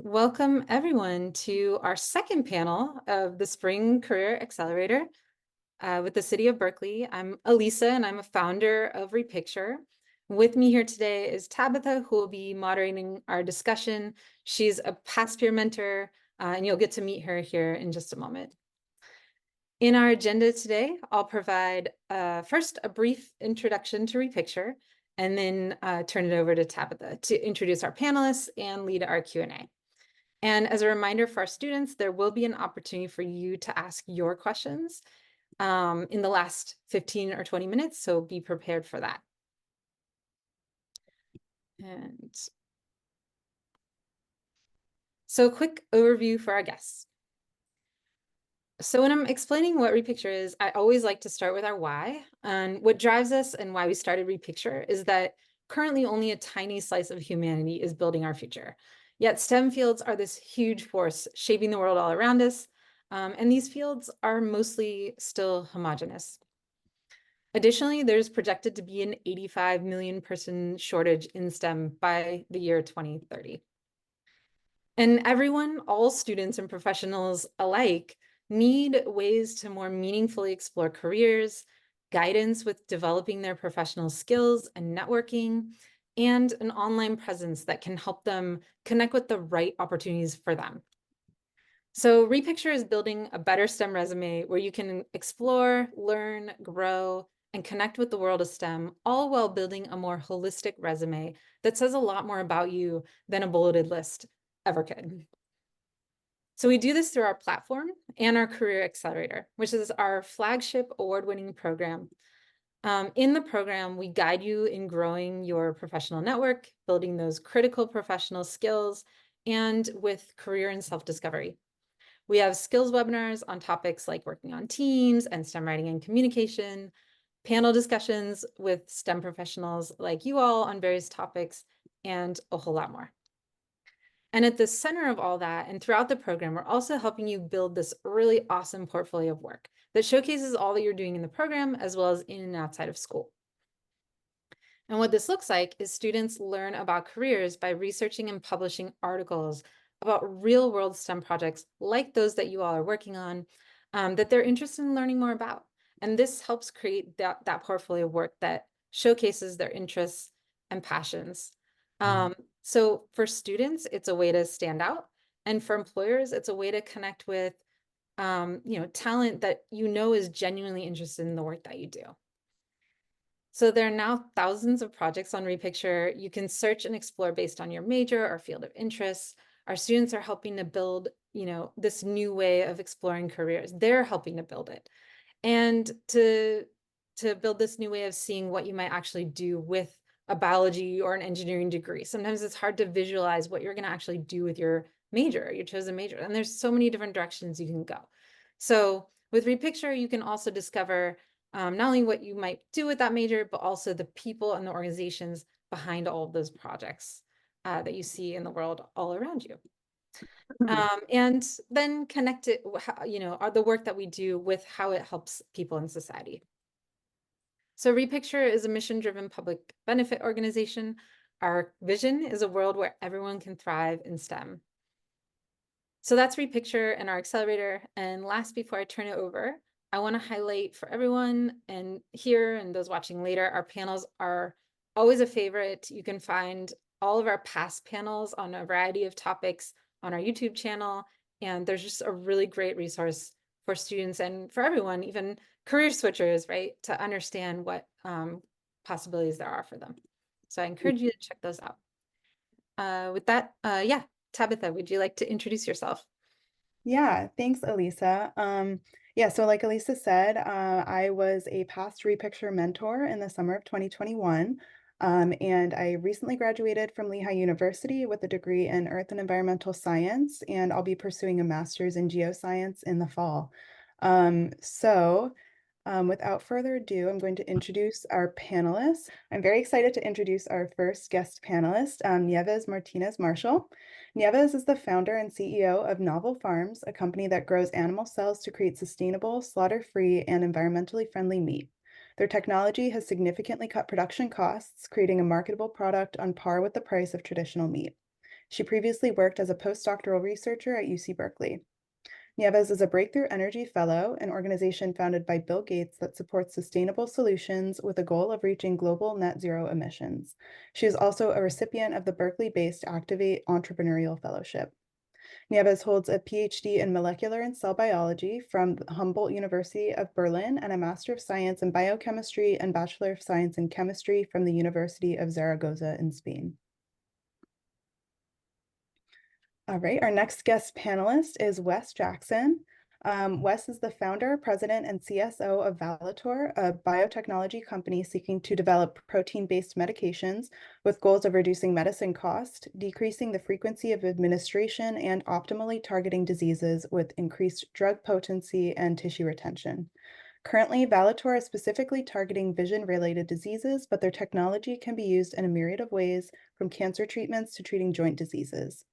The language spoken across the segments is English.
Welcome everyone to our second panel of the Spring Career Accelerator with the City of Berkeley. I'm Elisa and I'm a founder of Repicture. With me here today is Tabitha, who will be moderating our discussion. She's a past peer mentor and you'll get to meet her here in just a moment. In our agenda today, I'll provide first a brief introduction to Repicture and then turn it over to Tabitha to introduce our panelists and lead our Q&A. And as a reminder for our students, there will be an opportunity for you to ask your questions in the last 15 or 20 minutes, so be prepared for that. And so a quick overview for our guests. So when I'm explaining what Repicture is, I always like to start with our why. And what drives us and why we started Repicture is that currently only a tiny slice of humanity is building our future. Yet STEM fields are this huge force shaping the world all around us. And these fields are mostly still homogeneous. Additionally, there's projected to be an 85 million person shortage in STEM by the year 2030. And everyone, all students and professionals alike, need ways to more meaningfully explore careers, guidance with developing their professional skills and networking, and an online presence that can help them connect with the right opportunities for them. So Repicture is building a better STEM resume where you can explore, learn, grow, and connect with the world of STEM, all while building a more holistic resume that says a lot more about you than a bulleted list ever could. So we do this through our platform and our Career Accelerator, which is our flagship award-winning program. In the program, we guide you in growing your professional network, building those critical professional skills, and with career and self-discovery. We have skills webinars on topics like working on teams and STEM writing and communication, panel discussions with STEM professionals like you all on various topics, and a whole lot more. And at the center of all that, and throughout the program, we're also helping you build this really awesome portfolio of work that showcases all that you're doing in the program, as well as in and outside of school. And what this looks like is students learn about careers by researching and publishing articles about real-world STEM projects like those that you all are working on, that they're interested in learning more about. And this helps create that portfolio of work that showcases their interests and passions. So for students, it's a way to stand out. And for employers, it's a way to connect with talent that is genuinely interested in the work that you do. So there are now thousands of projects on Repicture. You can search and explore based on your major or field of interest. Our students are helping to build, this new way of exploring careers. They're helping to build it. And to build this new way of seeing what you might actually do with a biology or an engineering degree. Sometimes it's hard to visualize what you're going to actually do with your major, your chosen major. And there's so many different directions you can go. So with Repicture, you can also discover not only what you might do with that major, but also the people and the organizations behind all of those projects that you see in the world all around you. And then connect it, the work that we do with how it helps people in society. So Repicture is a mission-driven public benefit organization. Our vision is a world where everyone can thrive in STEM. So that's Repicture and our accelerator. And last, before I turn it over, I want to highlight for everyone and here and those watching later, our panels are always a favorite. You can find all of our past panels on a variety of topics on our YouTube channel. And there's just a really great resource for students and for everyone, even career switchers, right, to understand what possibilities there are for them. So I encourage you to check those out. With that, Tabitha, would you like to introduce yourself? Yeah, thanks, Elisa. So like Elisa said, I was a past Repicture mentor in the summer of 2021. And I recently graduated from Lehigh University with a degree in Earth and Environmental Science, and I'll be pursuing a master's in geoscience in the fall. Without further ado, I'm going to introduce our panelists. I'm very excited to introduce our first guest panelist, Nieves Martinez-Marshall. Nieves is the founder and CEO of Novel Farms, a company that grows animal cells to create sustainable, slaughter-free, and environmentally friendly meat. Their technology has significantly cut production costs, creating a marketable product on par with the price of traditional meat. She previously worked as a postdoctoral researcher at UC Berkeley. Nieves is a Breakthrough Energy Fellow, an organization founded by Bill Gates that supports sustainable solutions with a goal of reaching global net zero emissions. She is also a recipient of the Berkeley-based Activate Entrepreneurial Fellowship. Nieves holds a PhD in molecular and cell biology from Humboldt University of Berlin and a Master of Science in biochemistry and Bachelor of Science in chemistry from the University of Zaragoza in Spain. All right, our next guest panelist is Wes Jackson. Wes is the founder, president, and CSO of Valitor, a biotechnology company seeking to develop protein-based medications with goals of reducing medicine cost, decreasing the frequency of administration, and optimally targeting diseases with increased drug potency and tissue retention. Currently, Valitor is specifically targeting vision-related diseases, but their technology can be used in a myriad of ways, from cancer treatments to treating joint diseases.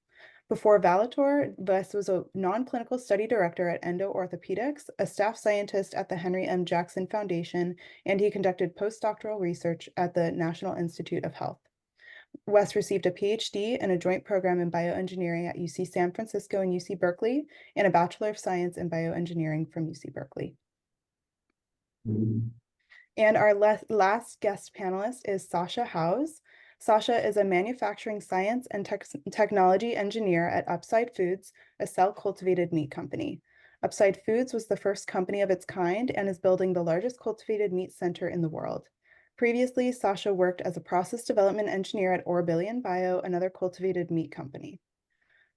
Before Valitor, Wes was a non-clinical study director at Endo Orthopedics, a staff scientist at the Henry M. Jackson Foundation, and he conducted postdoctoral research at the National Institute of Health. Wes received a PhD and a joint program in bioengineering at UC San Francisco and UC Berkeley, and a Bachelor of Science in bioengineering from UC Berkeley. And our last guest panelist is Sasha Howes. Sasha is a manufacturing science and technology engineer at Upside Foods, a cell-cultivated meat company. Upside Foods was the first company of its kind and is building the largest cultivated meat center in the world. Previously, Sasha worked as a process development engineer at Orbillion Bio, another cultivated meat company.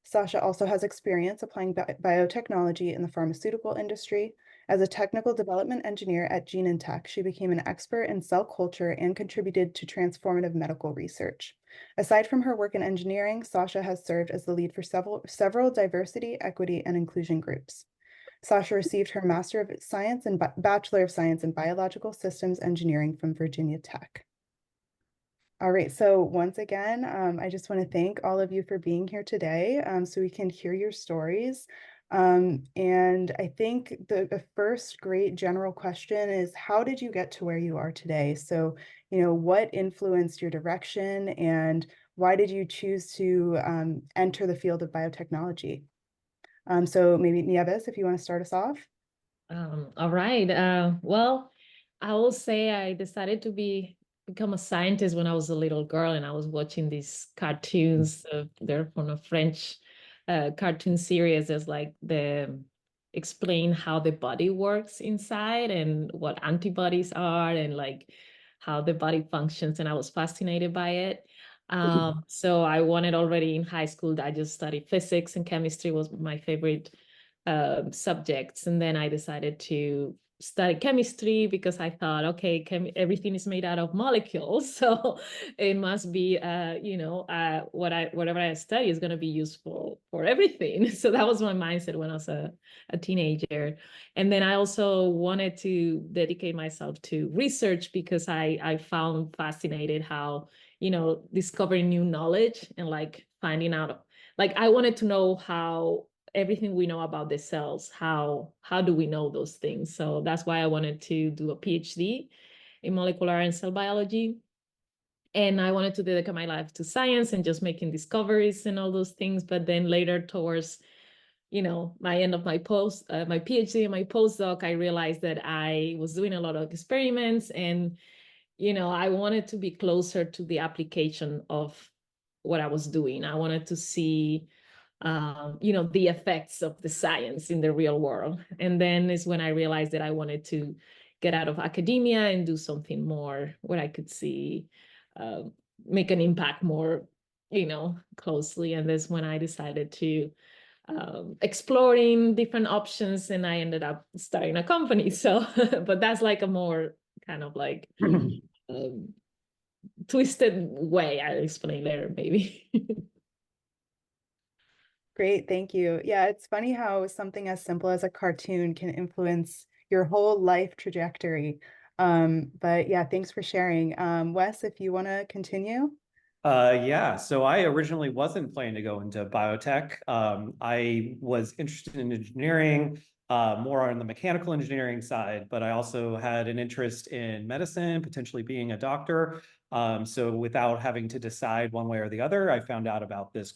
Sasha also has experience applying biotechnology in the pharmaceutical industry. As a technical development engineer at Genentech, she became an expert in cell culture and contributed to transformative medical research. Aside from her work in engineering, Sasha has served as the lead for several diversity, equity, and inclusion groups. Sasha received her Master of Science and Bachelor of Science in Biological Systems Engineering from Virginia Tech. All right, so once again, I just want to thank all of you for being here today so we can hear your stories. And I think the first great general question is, how did you get to where you are today? So, what influenced your direction and why did you choose to enter the field of biotechnology? So maybe Nieves, if you want to start us off. All right. Well, I will say I decided to become a scientist when I was a little girl, and I was watching these cartoons. They're from a French cartoon series. There's like the explain how the body works inside and what antibodies are and like how the body functions. And I was fascinated by it. So I wanted already in high school. I just studied physics and chemistry was my favorite subjects. And then I decided to study chemistry because I thought, okay, everything is made out of molecules. So it must be, whatever I study is going to be useful for everything. So that was my mindset when I was a teenager. And then I also wanted to dedicate myself to research because I found fascinated how, discovering new knowledge and like finding out, like I wanted to know how everything we know about the cells, how do we know those things? So that's why I wanted to do a PhD in molecular and cell biology. And I wanted to dedicate my life to science and just making discoveries and all those things. But then later towards, my end of my my PhD and my postdoc, I realized that I was doing a lot of experiments and, I wanted to be closer to the application of what I was doing. I wanted to see the effects of the science in the real world. And then is when I realized that I wanted to get out of academia and do something more where I could see, make an impact more, closely. And that's when I decided to exploring different options and I ended up starting a company. So, but that's like a more kind of like twisted way. I'll explain later, maybe. Great, thank you. Yeah, it's funny how something as simple as a cartoon can influence your whole life trajectory. But yeah, thanks for sharing. Wes, if you want to continue. Yeah, so I originally wasn't planning to go into biotech. I was interested in engineering, more on the mechanical engineering side, but I also had an interest in medicine, potentially being a doctor. So without having to decide one way or the other, I found out about this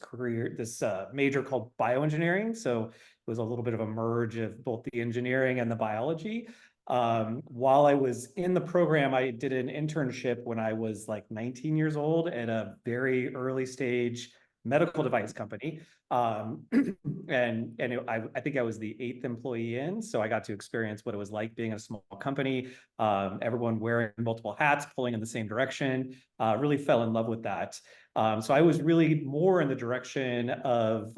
major called bioengineering. So it was a little bit of a merge of both the engineering and the biology. While I was in the program, I did an internship when I was like 19 years old at a very early stage medical device company. I think I was the 8th employee in, so I got to experience what it was like being in a small company, everyone wearing multiple hats, pulling in the same direction. Really fell in love with that. So I was really more in the direction of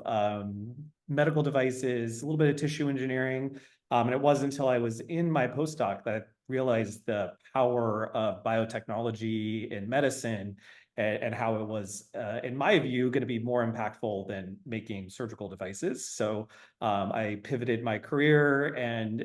medical devices, a little bit of tissue engineering. And it wasn't until I was in my postdoc that I realized the power of biotechnology in medicine and how it was, in my view, going to be more impactful than making surgical devices. So I pivoted my career, and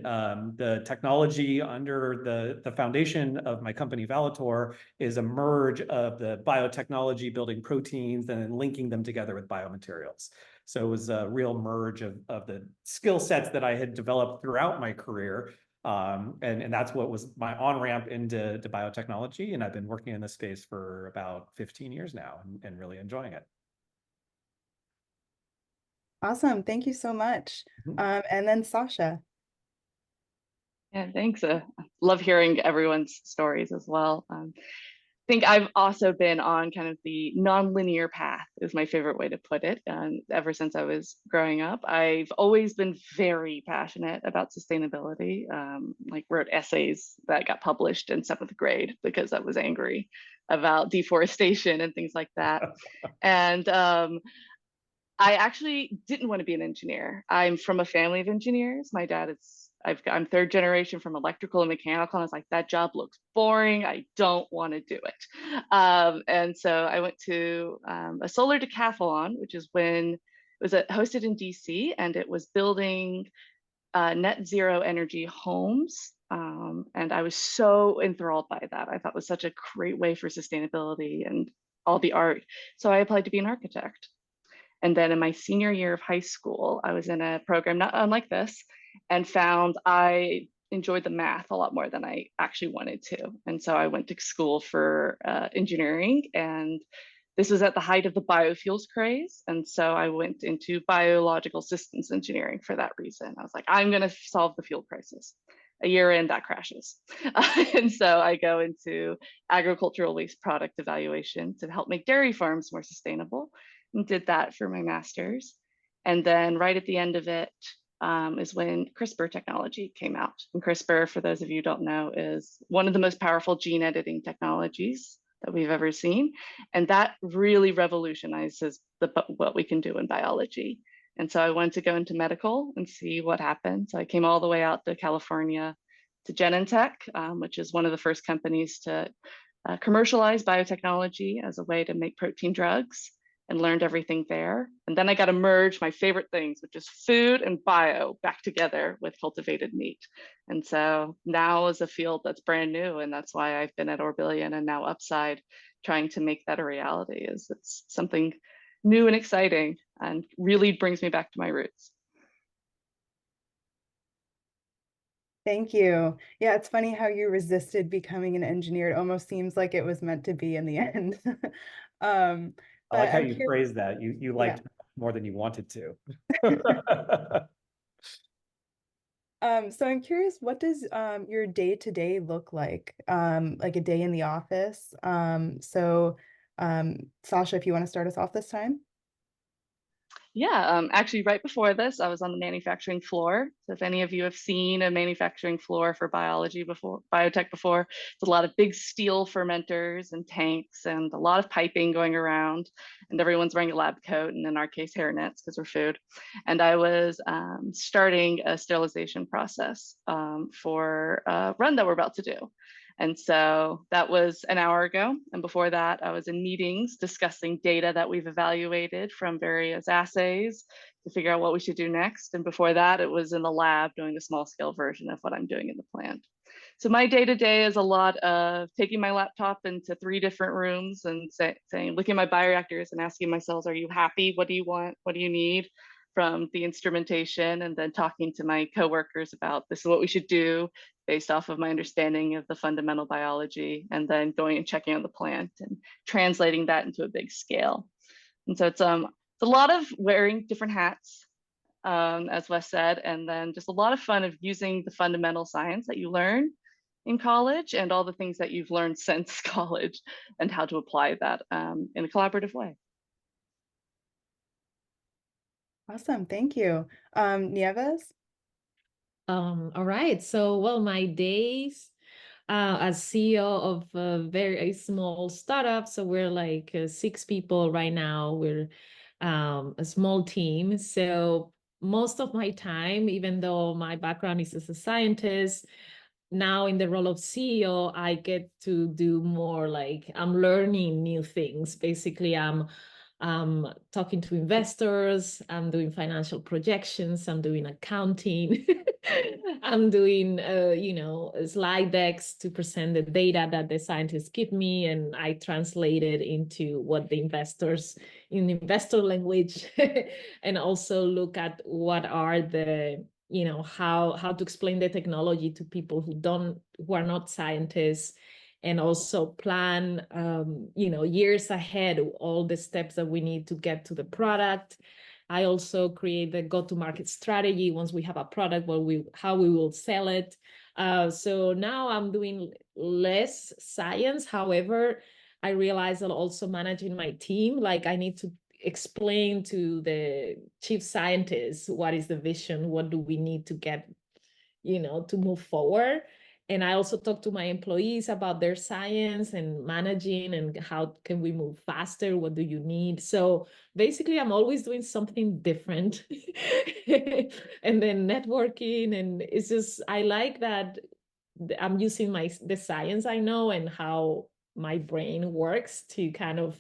the technology under the foundation of my company, Valitor, is a merge of the biotechnology building proteins and then linking them together with biomaterials. So it was a real merge of the skill sets that I had developed throughout my career. And that's what was my on-ramp into biotechnology. And I've been working in this space for about 15 years now and really enjoying it. Awesome. Thank you so much. And then Sasha. Yeah, thanks. Love hearing everyone's stories as well. I think I've also been on kind of the nonlinear path, is my favorite way to put it. And ever since I was growing up, I've always been very passionate about sustainability. Like wrote essays that got published in 7th grade because I was angry about deforestation and things like that. And I actually didn't want to be an engineer. I'm from a family of engineers. My dad I'm 3rd generation from electrical and mechanical. And I was like, that job looks boring. I don't want to do it. And so I went to a solar decathlon, which is when it was hosted in DC, and it was building net zero energy homes. And I was so enthralled by that. I thought it was such a great way for sustainability and all the art. So I applied to be an architect. And then in my senior year of high school, I was in a program not unlike this, and found I enjoyed the math a lot more than I actually wanted to. And so I went to school for engineering, and this was at the height of the biofuels craze. And so I went into biological systems engineering for that reason. I was like, I'm going to solve the fuel crisis. A year in, that crashes. And so I go into agricultural waste product evaluation to help make dairy farms more sustainable, and did that for my master's. And then right at the end of it is when CRISPR technology came out. And CRISPR, for those of you who don't know, is one of the most powerful gene editing technologies that we've ever seen. And that really revolutionizes what we can do in biology. And so I wanted to go into medical and see what happened. So I came all the way out to California to Genentech, which is one of the first companies to commercialize biotechnology as a way to make protein drugs, and learned everything there. And then I got to merge my favorite things, which is food and bio, back together with cultivated meat. And so now is a field that's brand new. And that's why I've been at Orbillion and now Upside, trying to make that a reality. It's something new and exciting, and really brings me back to my roots. Thank you. Yeah, it's funny how you resisted becoming an engineer. It almost seems like it was meant to be in the end. I like how you phrased that. You liked more than you wanted to. So I'm curious, what does your day-to-day look like a day in the office? Sasha, if you want to start us off this time. Yeah, actually, right before this, I was on the manufacturing floor. So if any of you have seen a manufacturing floor for biotech before, it's a lot of big steel fermenters and tanks and a lot of piping going around, and everyone's wearing a lab coat, and in our case, hairnets because we're food. And I was starting a sterilization process for a run that we're about to do. And so that was an hour ago. And before that, I was in meetings discussing data that we've evaluated from various assays to figure out what we should do next. And before that, it was in the lab doing a small scale version of what I'm doing in the plant. So my day-to-day is a lot of taking my laptop into 3 different rooms and saying, looking at my bioreactors and asking my cells, are you happy? What do you want? What do you need from the instrumentation? And then talking to my coworkers about, this is what we should do based off of my understanding of the fundamental biology, and then going and checking out the plant and translating that into a big scale. And so it's a lot of wearing different hats, as Wes said, and then just a lot of fun of using the fundamental science that you learn in college and all the things that you've learned since college and how to apply that in a collaborative way. Awesome, thank you. Nieves? All right, so well, my days as CEO of a very small startup, so we're like 6 people right now. We're a small team, so most of my time, even though my background is as a scientist, now in the role of CEO, I get to do more like I'm learning new things. Basically, I'm talking to investors, I'm doing financial projections, I'm doing accounting, I'm doing, slide decks to present the data that the scientists give me, and I translate it into what the investors in investor language, and also look at what are the how to explain the technology to people who are not scientists, and also plan years ahead all the steps that we need to get to the product. I also create the go-to-market strategy once we have a product, how we will sell it. So now I'm doing less science. However, I realize that also managing my team, like I need to explain to the chief scientist what is the vision, what do we need to get, to move forward. And I also talk to my employees about their science and managing and how can we move faster, what do you need. So basically I'm always doing something different and then networking, and it's just I like that I'm using the science I know and how my brain works to kind of,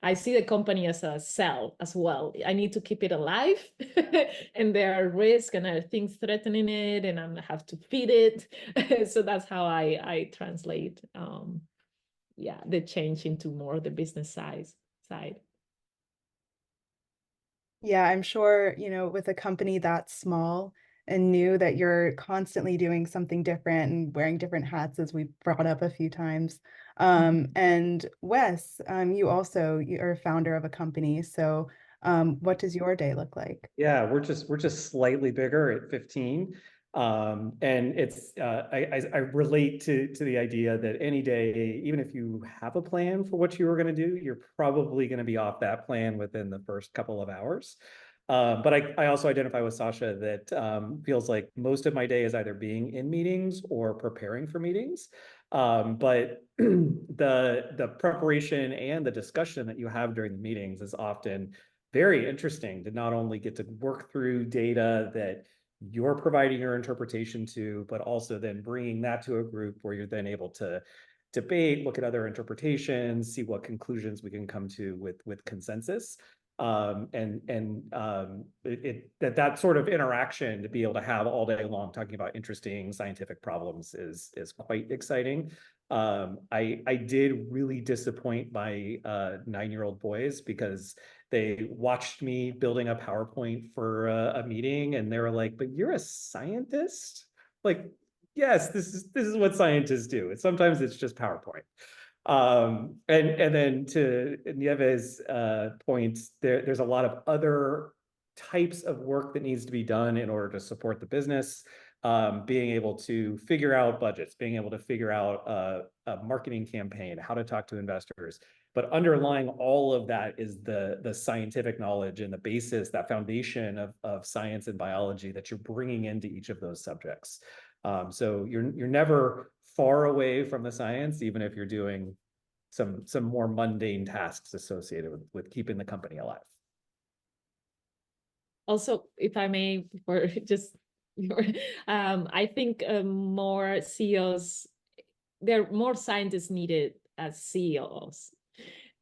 I see the company as a cell as well. I need to keep it alive and there are risks and there are things threatening it and I have to feed it. So that's how I translate the change into more the business side. Yeah, I'm sure, with a company that small and new, that you're constantly doing something different and wearing different hats, as we've brought up a few times. And Wes, you are a founder of a company. So what does your day look like? Yeah, we're just slightly bigger at 15. And it's I relate to the idea that any day, even if you have a plan for what you were going to do, you're probably going to be off that plan within the first couple of hours. But I also identify with Sasha that feels like most of my day is either being in meetings or preparing for meetings. But the preparation and the discussion that you have during the meetings is often very interesting to not only get to work through data that you're providing your interpretation to, but also then bringing that to a group where you're then able to debate, look at other interpretations, see what conclusions we can come to with consensus. That sort of interaction to be able to have all day long talking about interesting scientific problems is quite exciting. I did really disappoint my 9-year-old boys because they watched me building a PowerPoint for a meeting and they were like, "But you're a scientist?" Like, yes, this is what scientists do. Sometimes it's just PowerPoint. And then to Nieves' point, there's a lot of other types of work that needs to be done in order to support the business. Being able to figure out budgets, being able to figure out a marketing campaign, how to talk to investors. But underlying all of that is the scientific knowledge and the basis, that foundation of science and biology that you're bringing into each of those subjects. So you're never far away from the science, even if you're doing some more mundane tasks associated with keeping the company alive. Also, if I may, before just I think more CEOs, there are more scientists needed as CEOs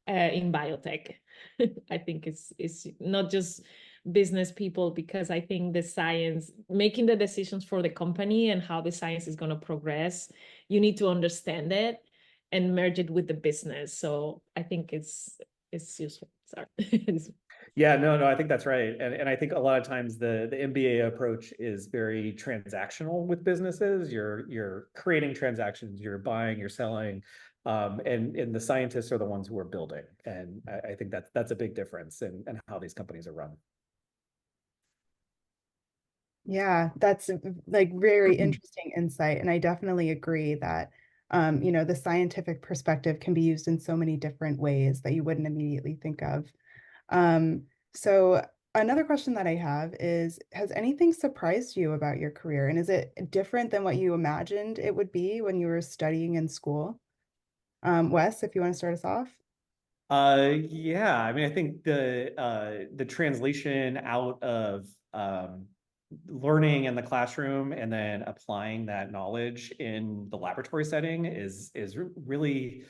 in biotech. I think it's not just business people, because I think the science, making the decisions for the company and how the science is going to progress, you need to understand it and merge it with the business. So I think it's useful. Sorry. Yeah, no, I think that's right. And I think a lot of times the MBA approach is very transactional with businesses. You're creating transactions, you're buying, you're selling, and the scientists are the ones who are building. And I think that's a big difference in how these companies are run. Yeah, that's like very interesting insight. And I definitely agree that, the scientific perspective can be used in so many different ways that you wouldn't immediately think of. Um, so another question that I have is, has anything surprised you about your career? And is it different than what you imagined it would be when you were studying in school? Wes, if you want to start us off. Yeah, I mean, I think the translation out of learning in the classroom and then applying that knowledge in the laboratory setting is really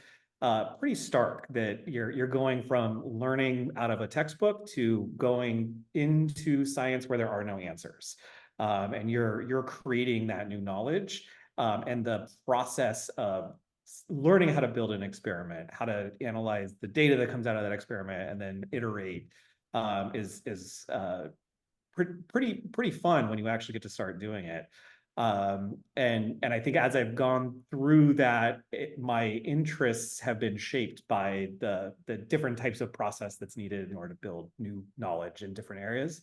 pretty stark. That you're going from learning out of a textbook to going into science where there are no answers, and you're creating that new knowledge, and the process of learning how to build an experiment, how to analyze the data that comes out of that experiment, and then iterate is pretty fun when you actually get to start doing it. And I think as I've gone through that, my interests have been shaped by the different types of process that's needed in order to build new knowledge in different areas.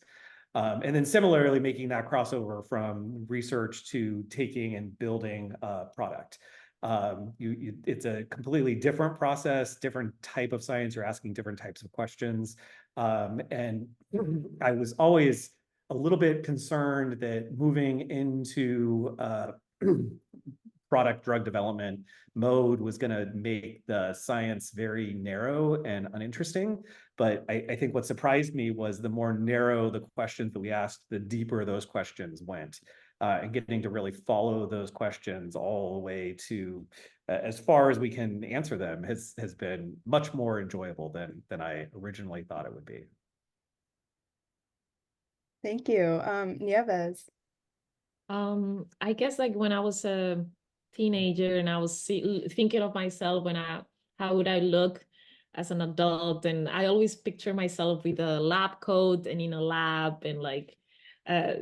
And then similarly, making that crossover from research to taking and building a product. It's a completely different process, different type of science. You're asking different types of questions. And I was always a little bit concerned that moving into product drug development mode was going to make the science very narrow and uninteresting. But I think what surprised me was the more narrow the questions that we asked, the deeper those questions went. And getting to really follow those questions all the way to as far as we can answer them has been much more enjoyable than I originally thought it would be. Thank you. Nieves. I guess like when I was a teenager and I was thinking of myself how would I look as an adult, and I always picture myself with a lab coat and in a lab and like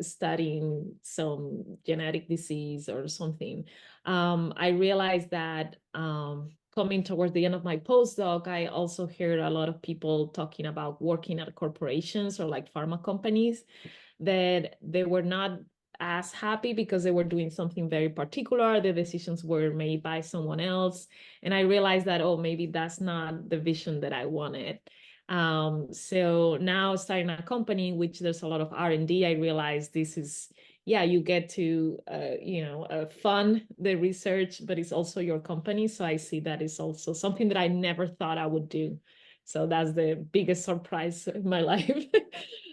studying some genetic disease or something. I realized that coming towards the end of my postdoc, I also heard a lot of people talking about working at corporations or like pharma companies, that they were not as happy because they were doing something very particular. The decisions were made by someone else. And I realized that, oh, maybe that's not the vision that I wanted. So now starting a company, which there's a lot of R&D, I realized this is, yeah, you get to, fund the research, but it's also your company. So I see that is also something that I never thought I would do. So that's the biggest surprise in my life.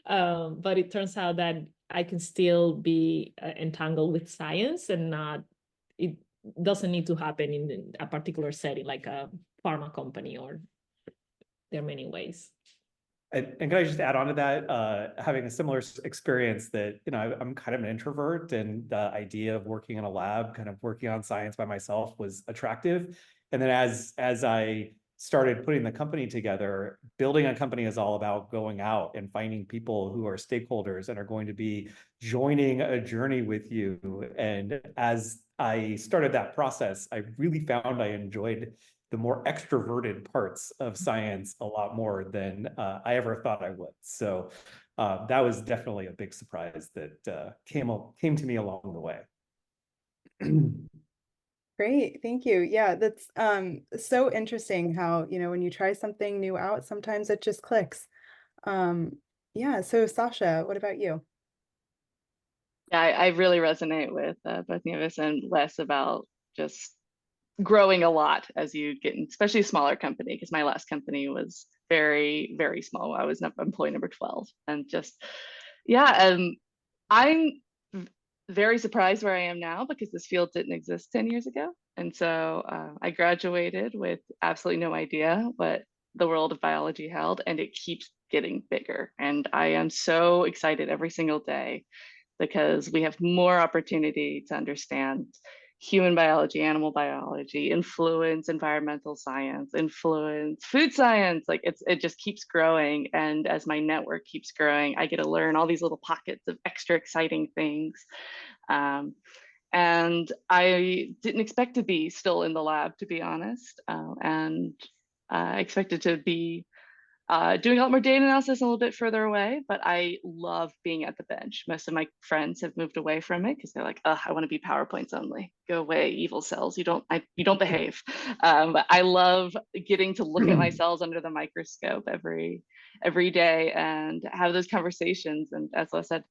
But it turns out that I can still be entangled with science, and it doesn't need to happen in a particular setting, like a pharma company, or there are many ways. And can I just add on to that, having a similar experience that, I'm kind of an introvert, and the idea of working in a lab, kind of working on science by myself was attractive. And then as I started putting the company together, building a company is all about going out and finding people who are stakeholders and are going to be joining a journey with you. And as I started that process, I really found I enjoyed the more extroverted parts of science a lot more than I ever thought I would. So that was definitely a big surprise that came to me along the way. Great, thank you. Yeah, that's so interesting how, when you try something new out, sometimes it just clicks. Yeah, so Sasha, what about you? Yeah, I really resonate with both Nieves and Wes about just growing a lot as you get in, especially a smaller company, because my last company was very, very small. I was employee number 12. And just, yeah, I'm very surprised where I am now because this field didn't exist 10 years ago. And so I graduated with absolutely no idea what the world of biology held, and it keeps getting bigger. And I am so excited every single day because we have more opportunity to understand human biology, animal biology, influence environmental science, influence food science. Like it just keeps growing. And as my network keeps growing, I get to learn all these little pockets of extra exciting things. And I didn't expect to be still in the lab, to be honest. And I expected to be doing a lot more data analysis a little bit further away, but I love being at the bench. Most of my friends have moved away from it because they're like, "Ugh, I want to be PowerPoints only. Go away, evil cells. You don't behave." But I love getting to look at my cells under the microscope every day and have those conversations. And as I said,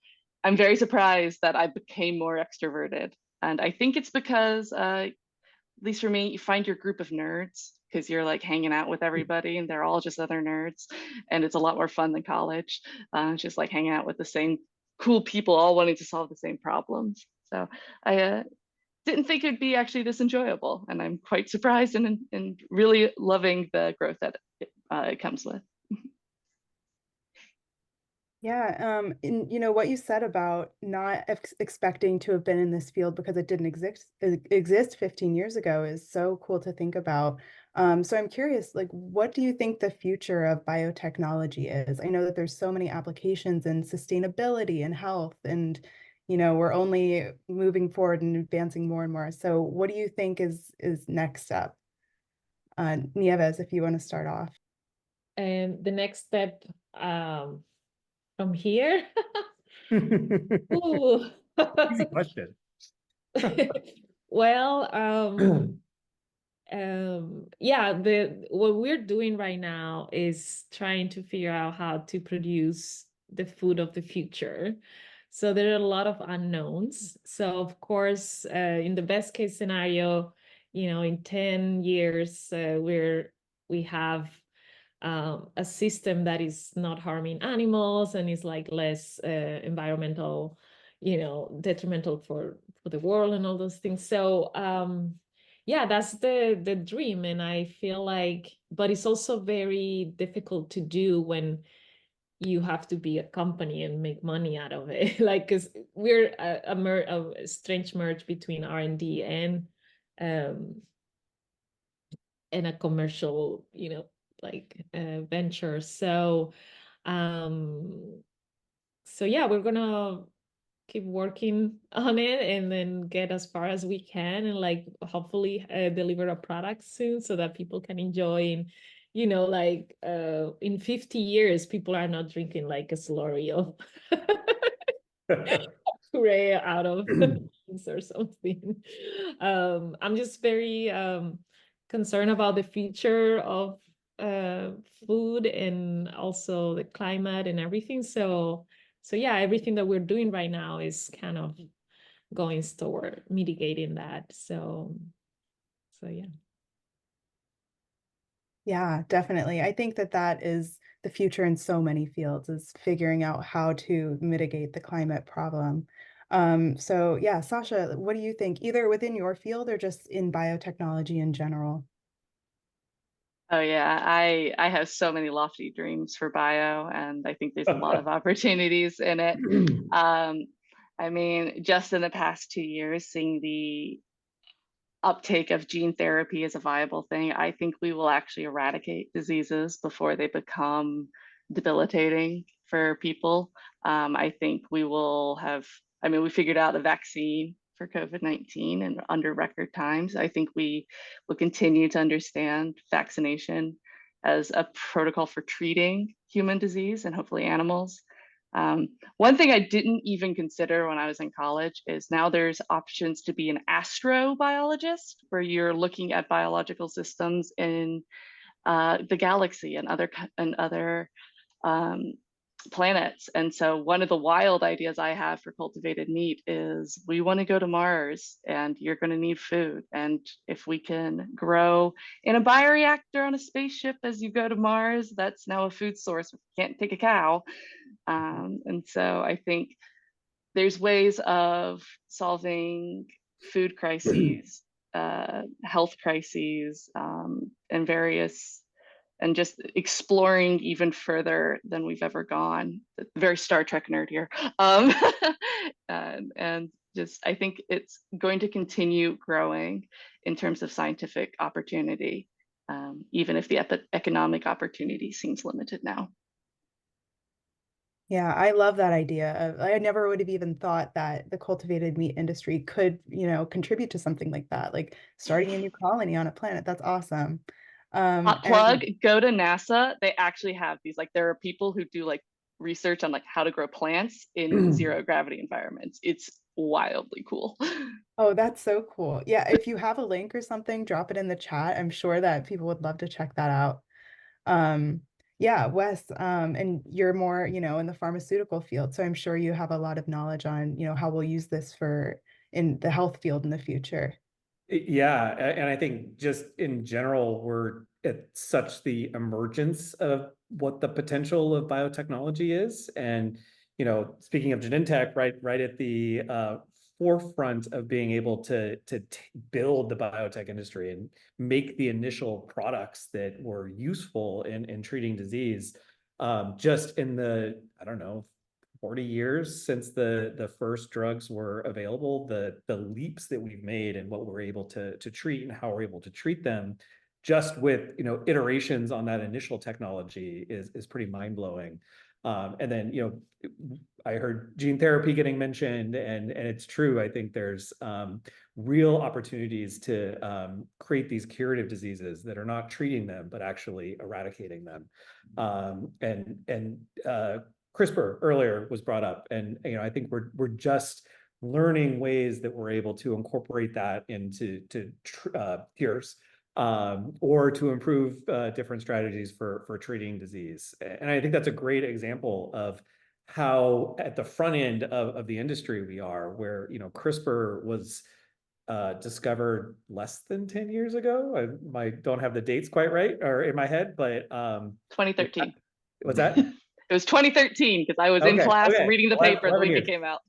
I'm very surprised that I became more extroverted. And I think it's because, at least for me, you find your group of nerds because you're like hanging out with everybody and they're all just other nerds. And it's a lot more fun than college, just like hanging out with the same cool people all wanting to solve the same problems. So I didn't think it'd be actually this enjoyable. And I'm quite surprised and really loving the growth that it comes with. Yeah, and you know what you said about not expecting to have been in this field because it didn't exist 15 years ago is so cool to think about. So I'm curious, like, what do you think the future of biotechnology is? I know that there's so many applications in sustainability and health, and you know, we're only moving forward and advancing more and more. So what do you think is next up? Nieves, if you want to start off. And the next step from here. Ooh. Easy question. Well, yeah, what we're doing right now is trying to figure out how to produce the food of the future. So there are a lot of unknowns. So of course, in the best case scenario, you know, in 10 years, we have a system that is not harming animals and is like less environmental, you know, detrimental for the world and all those things. So yeah, that's the dream. And I feel like, but it's also very difficult to do when you have to be a company and make money out of it. Like, because we're a strange merge between R&D and a commercial, you know, like venture. So yeah, we're gonna keep working on it and then get as far as we can and like hopefully deliver a product soon so that people can enjoy. And you know, like in 50 years people are not drinking like a slurry of puree out of beans or something. I'm just very concerned about the future of food and also the climate and everything. So yeah, everything that we're doing right now is kind of going toward mitigating that. So yeah. Yeah, definitely. I think that that is the future in so many fields, is figuring out how to mitigate the climate problem. So yeah, Sasha, what do you think, either within your field or just in biotechnology in general? Oh yeah, I have so many lofty dreams for bio, and I think there's a lot of opportunities in it. I mean, just in the past 2 years, seeing the uptake of gene therapy as a viable thing, I think we will actually eradicate diseases before they become debilitating for people. I think we will have, I mean, we figured out a vaccine for COVID-19 and under record times. I think we will continue to understand vaccination as a protocol for treating human disease and hopefully animals. One thing I didn't even consider when I was in college is now there's options to be an astrobiologist, where you're looking at biological systems in the galaxy and other planets. And so one of the wild ideas I have for cultivated meat is we want to go to Mars and you're going to need food. And if we can grow in a bioreactor on a spaceship as you go to Mars, that's now a food source. We can't take a cow. And so I think there's ways of solving food crises, health crises, and various and just exploring even further than we've ever gone. Very Star Trek nerd here. And just, I think it's going to continue growing in terms of scientific opportunity, even if the economic opportunity seems limited now. Yeah, I love that idea of, I never would have even thought that the cultivated meat industry could, contribute to something like that, like starting a new colony on a planet. That's awesome. Hot plug, go to NASA. They actually have these, like, there are people who do like research on like how to grow plants in zero gravity environments. It's wildly cool. Oh, that's so cool. Yeah, if you have a link or something, drop it in the chat. I'm sure that people would love to check that out. Yeah, Wes, and you're more, in the pharmaceutical field, so I'm sure you have a lot of knowledge on, how we'll use this for in the health field in the future. Yeah, and I think just in general, we're at such the emergence of what the potential of biotechnology is. And, speaking of Genentech, right at the forefront of being able to build the biotech industry and make the initial products that were useful in treating disease. Just in the, I don't know, 40 years since the first drugs were available, the leaps that we've made and what we're able to treat and how we're able to treat them, just with iterations on that initial technology is pretty mind-blowing. And then I heard gene therapy getting mentioned, and it's true. I think there's real opportunities to create these curative diseases that are not treating them but actually eradicating them. And CRISPR earlier was brought up, and I think we're just learning ways that we're able to incorporate that into cures, or to improve different strategies for treating disease. And I think that's a great example of how at the front end of the industry we are, where CRISPR was discovered less than 10 years ago. I don't have the dates quite right or in my head, but 2013. What's that? It was 2013 because I was in class reading the paper the week years. it came out.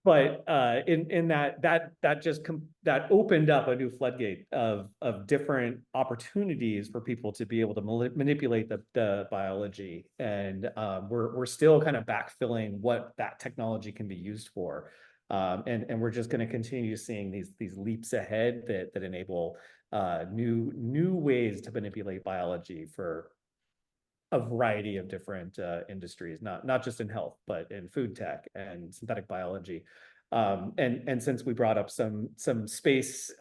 But in that just that opened up a new floodgate of different opportunities for people to be able to manipulate the biology, and we're still kind of backfilling what that technology can be used for, and we're just going to continue seeing these leaps ahead that enable new ways to manipulate biology for a variety of different industries, not just in health, but in food tech and synthetic biology. And since we brought up some space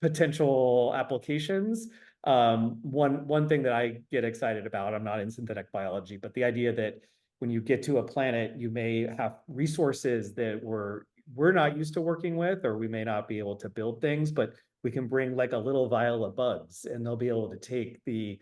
potential applications, one thing that I get excited about, I'm not in synthetic biology, but the idea that when you get to a planet, you may have resources that we're not used to working with, or we may not be able to build things, but we can bring like a little vial of bugs, and they'll be able to take the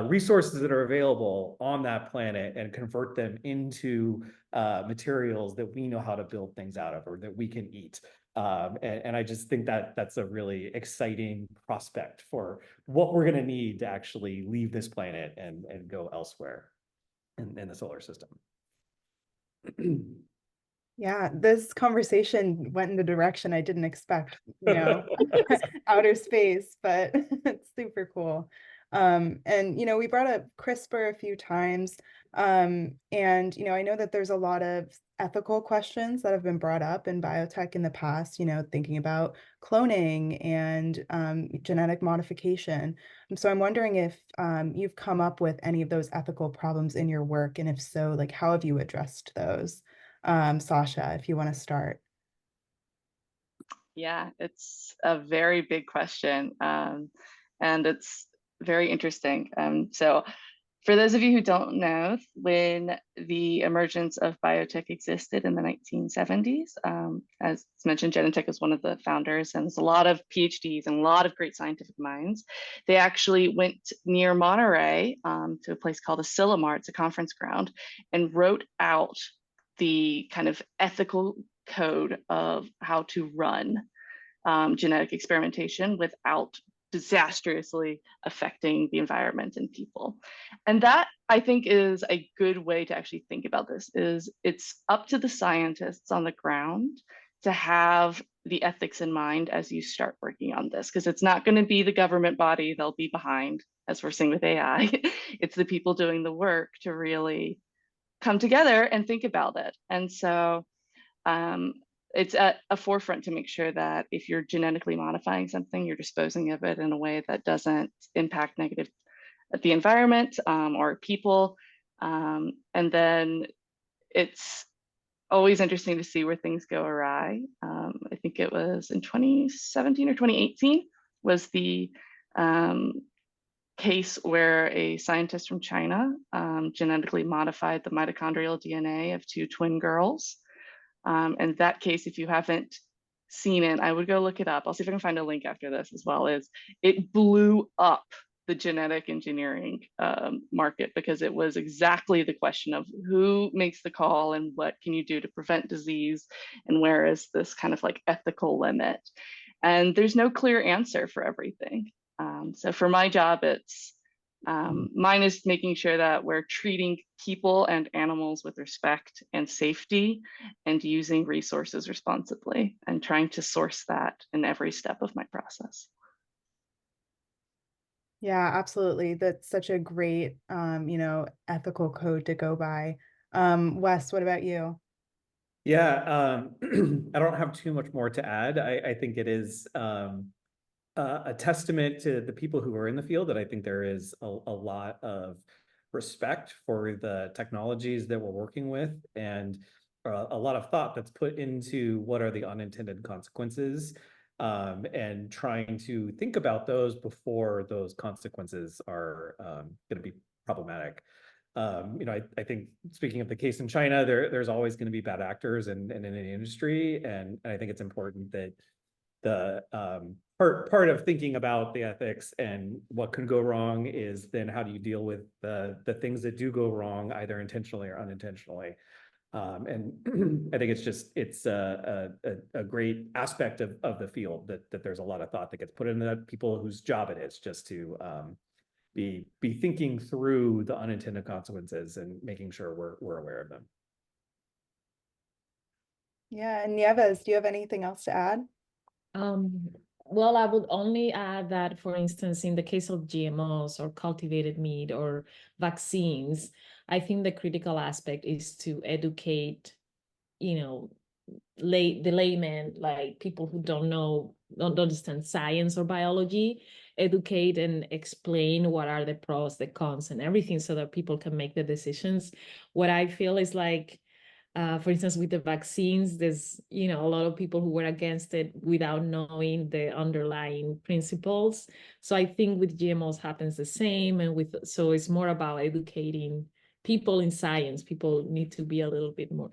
resources that are available on that planet and convert them into materials that we know how to build things out of, or that we can eat. And I just think that that's a really exciting prospect for what we're going to need to actually leave this planet and go elsewhere in the solar system. Yeah, this conversation went in the direction I didn't expect, outer space, but it's super cool. And we brought up CRISPR a few times, and I know that there's a lot of ethical questions that have been brought up in biotech in the past, thinking about cloning and genetic modification. And so I'm wondering if you've come up with any of those ethical problems in your work, and if so, like, how have you addressed those? Sasha, if you want to start. Yeah, it's a very big question, and it's very interesting. So for those of you who don't know, when the emergence of biotech existed in the 1970s, as mentioned, Genentech was one of the founders, and there's a lot of PhDs and a lot of great scientific minds. They actually went near Monterey to a place called Asilomar, it's a conference ground, and wrote out the kind of ethical code of how to run genetic experimentation without disastrously affecting the environment and people. And that, I think, is a good way to actually think about this. Is it's up to the scientists on the ground to have the ethics in mind as you start working on this, because it's not going to be the government body, they'll be behind. as we're seeing with AI, it's the people doing the work to really come together and think about it. And so it's at a forefront to make sure that if you're genetically modifying something, you're disposing of it in a way that doesn't impact negative the environment or people. And then it's always interesting to see where things go awry. I think it was in 2017 or 2018 was the case where a scientist from China genetically modified the mitochondrial DNA of two twin girls. And that case, if you haven't seen it, I would go look it up. I'll see if I can find a link after this as well. Is it blew up the genetic engineering market, because it was exactly the question of who makes the call and what can you do to prevent disease, and where is this kind of like ethical limit? And there's no clear answer for everything. So for my job, it's mine is making sure that we're treating people and animals with respect and safety, and using resources responsibly, and trying to source that in every step of my process. Yeah, absolutely. That's such a great, ethical code to go by. Wes, what about you? Yeah, I don't have too much more to add. I think it is a testament to the people who are in the field that I think there is a lot of respect for the technologies that we're working with, and a lot of thought that's put into what are the unintended consequences, and trying to think about those before those consequences are going to be problematic. I think, speaking of the case in China, there's always going to be bad actors in any industry, and I think it's important that the part of thinking about the ethics and what could go wrong is then how do you deal with the things that do go wrong, either intentionally or unintentionally. And I think it's a great aspect of the field that there's a lot of thought that gets put into that, people whose job it is just to be thinking through the unintended consequences and making sure we're aware of them. Yeah, and Nieves, do you have anything else to add? Well, I would only add that, for instance, in the case of GMOs or cultivated meat or vaccines, I think the critical aspect is to educate, the layman, like people who don't understand science or biology, educate and explain what are the pros, the cons, and everything, so that people can make the decisions. What I feel is like, for instance, with the vaccines, there's, a lot of people who were against it without knowing the underlying principles. So I think with GMOs happens the same. So it's more about educating people in science. People need to be a little bit more,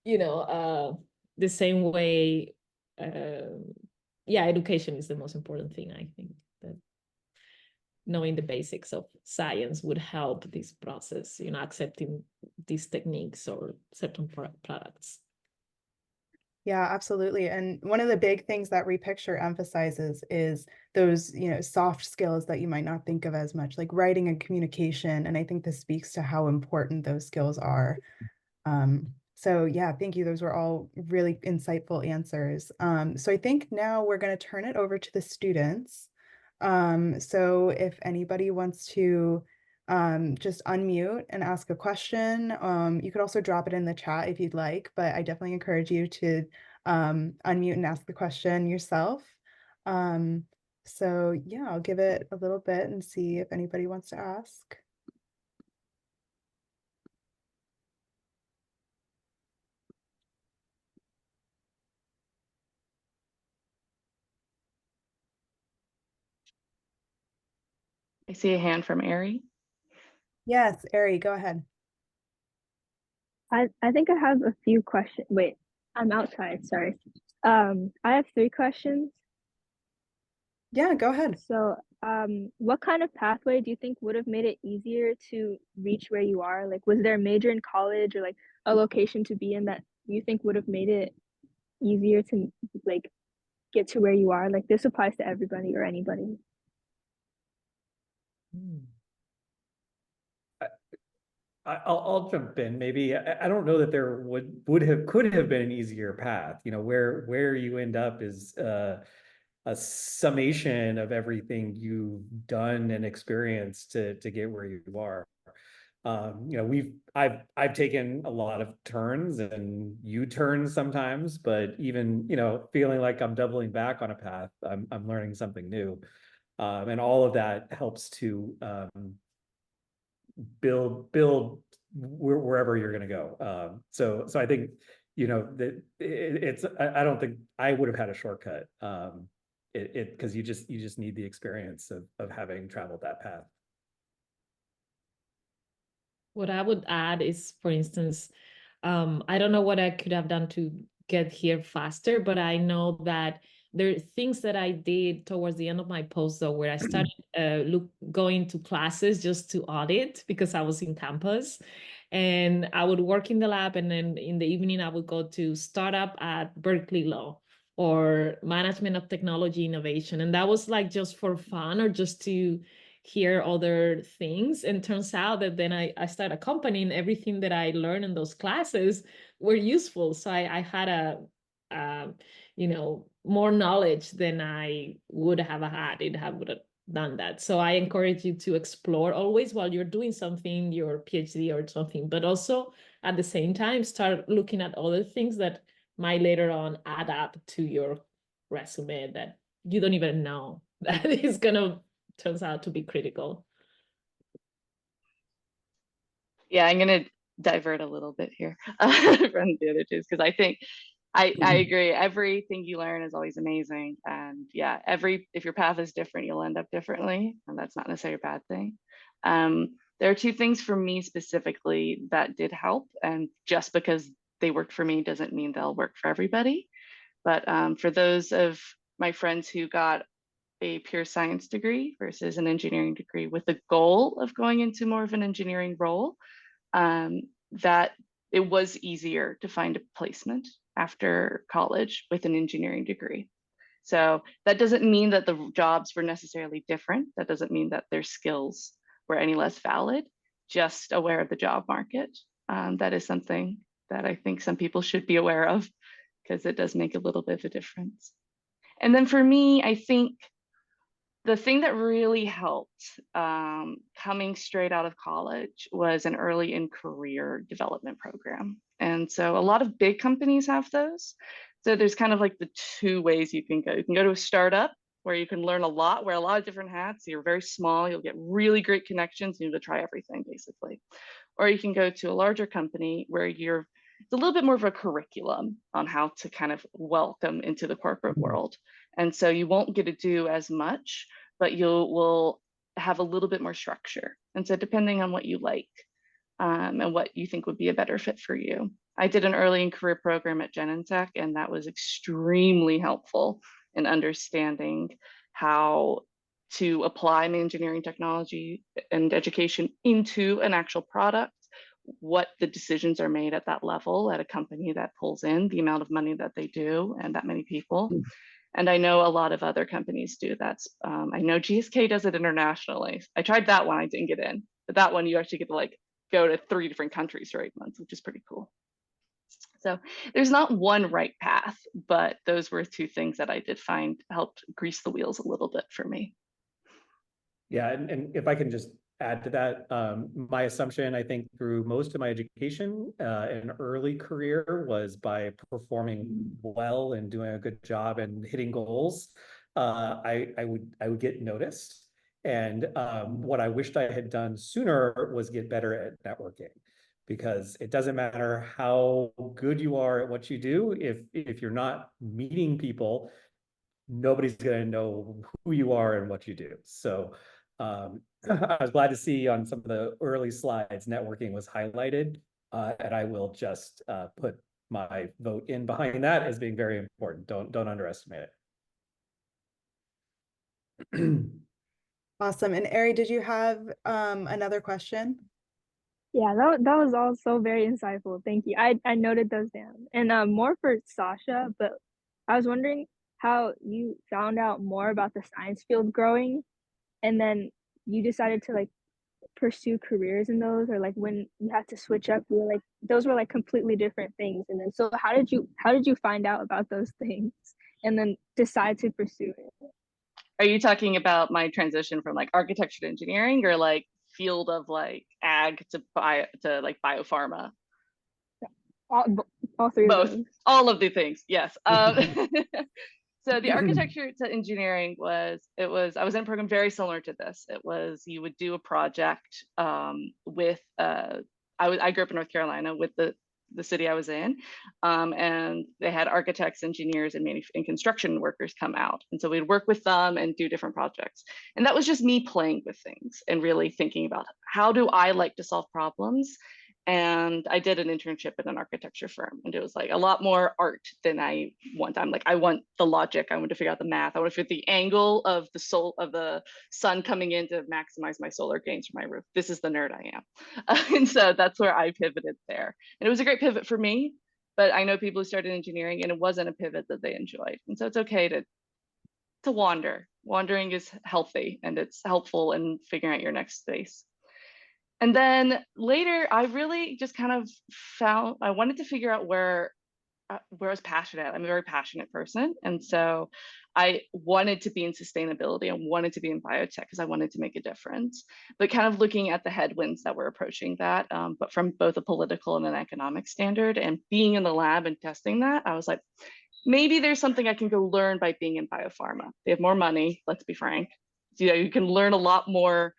the same way. Education is the most important thing, I think. That knowing the basics of science would help this process, accepting these techniques or certain products. Yeah, absolutely. And one of the big things that Repicture emphasizes is those, soft skills that you might not think of as much, like writing and communication. And I think this speaks to how important those skills are. So yeah, thank you. Those were all really insightful answers. So I think now we're going to turn it over to the students. So if anybody wants to just unmute and ask a question, you could also drop it in the chat if you'd like, but I definitely encourage you to unmute and ask the question yourself. So yeah, I'll give it a little bit and see if anybody wants to ask. I see a hand from Ari. Yes, Ari, go ahead. I think I have a few questions. Wait, I'm outside, sorry. I have 3 questions. Yeah, go ahead. So, what kind of pathway do you think would have made it easier to reach where you are? Like, was there a major in college or like a location to be in that you think would have made it easier to like get to where you are? Like, this applies to everybody or anybody. I'll jump in. Maybe I don't know that there could have been an easier path. Where you end up is summation of everything you've done and experienced to get where you are. You know, I've taken a lot of turns and U-turns sometimes, but even, you know, feeling like I'm doubling back on a path, I'm learning something new. And all of that helps to build wherever you're going to go. So I think, you know, that it's I don't think I would have had a shortcut. Because you just need the experience of having traveled that path. What I would add is, for instance, I don't know what I could have done to get here faster, but I know that there are things that I did towards the end of my postdoc where I started going to classes just to audit because I was in campus. And I would work in the lab, and then in the evening I would go to startup at Berkeley Law or management of technology innovation. And that was like just for fun or just to hear other things. And turns out that then I started a company, and everything that I learned in those classes were useful. So I had you know, more knowledge than I would have had it would have done that. So I encourage you to explore always while you're doing something, your PhD or something, but also at the same time, start looking at other things that might later on add up to your resume that you don't even know that is gonna turns out to be critical. Yeah, I'm gonna divert a little bit here from the other two, because I think I agree. Everything you learn is always amazing. And yeah, if your path is different, you'll end up differently. And that's not necessarily a bad thing. There are two things for me specifically that did help. And just because they worked for me doesn't mean they'll work for everybody. But for those of my friends who got a pure science degree versus an engineering degree with the goal of going into more of an engineering role, that it was easier to find a placement after college with an engineering degree. So that doesn't mean that the jobs were necessarily different. That doesn't mean that their skills were any less valid, just aware of the job market. That is something that I think some people should be aware of, because it does make a little bit of a difference. And then for me, I think the thing that really helped coming straight out of college was an early in career development program. And so a lot of big companies have those. So there's kind of like the two ways you can go. You can go to a startup where you can learn a lot, wear a lot of different hats. You're very small, you'll get really great connections, you need to try everything basically. Or you can go to a larger company where it's a little bit more of a curriculum on how to kind of welcome into the corporate world. And so you won't get to do as much, but will have a little bit more structure. And so depending on what you like and what you think would be a better fit for you. I did an early in career program at Genentech, and that was extremely helpful in understanding how to apply engineering technology and education into an actual product, what the decisions are made at that level at a company that pulls in the amount of money that they do and that many people. And I know a lot of other companies do that. I know GSK does it internationally. I tried that one, I didn't get in, but that one you actually get to like go to 3 different countries for 8 months, which is pretty cool. So there's not one right path, but those were two things that I did find helped grease the wheels a little bit for me. Yeah, and if I can just add to that, my assumption, I think, through most of my education in early career was by performing well and doing a good job and hitting goals, I would get noticed. And what I wished I had done sooner was get better at networking, because it doesn't matter how good you are at what you do, if you're not meeting people, nobody's going to know who you are and what you do. So I was glad to see on some of the early slides, networking was highlighted, and I will just put my vote in behind that as being very important. Don't underestimate it. Awesome. And Ari, did you have another question? Yeah, that was also very insightful. Thank you. I noted those down. And more for Sasha, but I was wondering how you found out more about the science field growing, and then you decided to like pursue careers in those, or like when you had to switch up, you were like those were like completely different things. And then so how did you find out about those things? and then decide to pursue it? Are you talking about my transition from like architecture to engineering, or like field of like ag to like biopharma? All, all three of Both, those. all of the things, yes. So the architecture to engineering I was in a program very similar to this. It was, you would do a project with I grew up in North Carolina with the city I was in, and they had architects, engineers, and construction workers come out, and so we'd work with them and do different projects. And that was just me playing with things and really thinking about, how do I like to solve problems? And I did an internship at an architecture firm, and it was like a lot more art than I want. I'm like, I want the logic. I want to figure out the math. I want to figure out the angle of the sun coming in to maximize my solar gains for my roof. This is the nerd I am. And so that's where I pivoted there. And it was a great pivot for me, but I know people who started engineering and it wasn't a pivot that they enjoyed. And so it's okay to wander. Wandering is healthy, and it's helpful in figuring out your next space. And then later, I really just kind of found, I wanted to figure out where I was passionate. I'm a very passionate person. And so I wanted to be in sustainability. I wanted to be in biotech because I wanted to make a difference. But kind of looking at the headwinds that were approaching that, but from both a political and an economic standard, and being in the lab and testing that, I was like, maybe there's something I can go learn by being in biopharma. They have more money, let's be frank. You can learn a lot more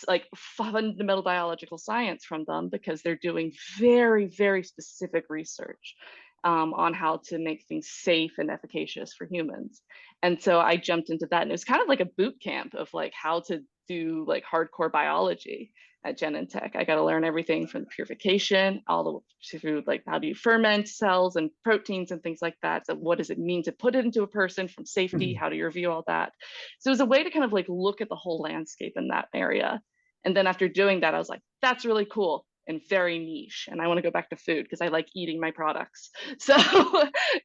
like fundamental biological science from them, because they're doing very, very specific research on how to make things safe and efficacious for humans. And so I jumped into that, and it was kind of like a boot camp of like how to do like hardcore biology at Genentech. I got to learn everything from purification all the way through like how do you ferment cells and proteins and things like that. So what does it mean to put it into a person, from safety? How do you review all that? So it was a way to kind of like look at the whole landscape in that area. And then after doing that, I was like, that's really cool and very niche. And I want to go back to food because I like eating my products. So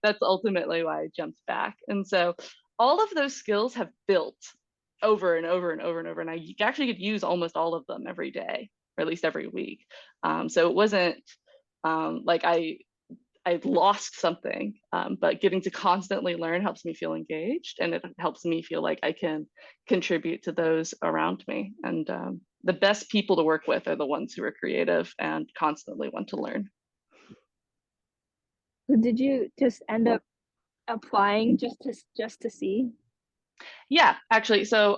that's ultimately why I jumped back. And so all of those skills have built over and over and over and over. And I actually could use almost all of them every day, or at least every week. So it wasn't like I lost something, but getting to constantly learn helps me feel engaged, and it helps me feel like I can contribute to those around me. And the best people to work with are the ones who are creative and constantly want to learn. Did you just end up applying just to see? Yeah, actually. So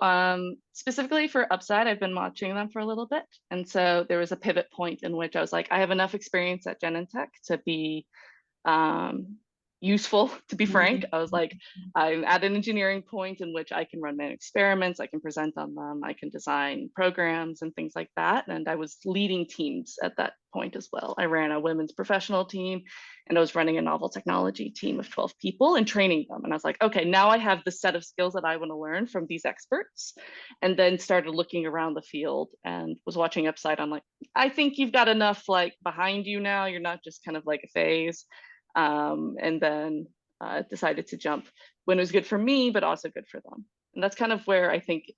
specifically for Upside, I've been watching them for a little bit. And so there was a pivot point in which I was like, I have enough experience at Genentech to be useful, to be frank. I was like, I'm at an engineering point in which I can run my experiments, I can present on them, I can design programs and things like that. And I was leading teams at that point as well. I ran a women's professional team, and I was running a novel technology team of 12 people and training them. And I was like, okay, now I have the set of skills that I want to learn from these experts. And then started looking around the field and was watching Upside. I'm like, I think you've got enough like behind you now. You're not just kind of like a phase. And then decided to jump when it was good for me, but also good for them. And that's kind of where I think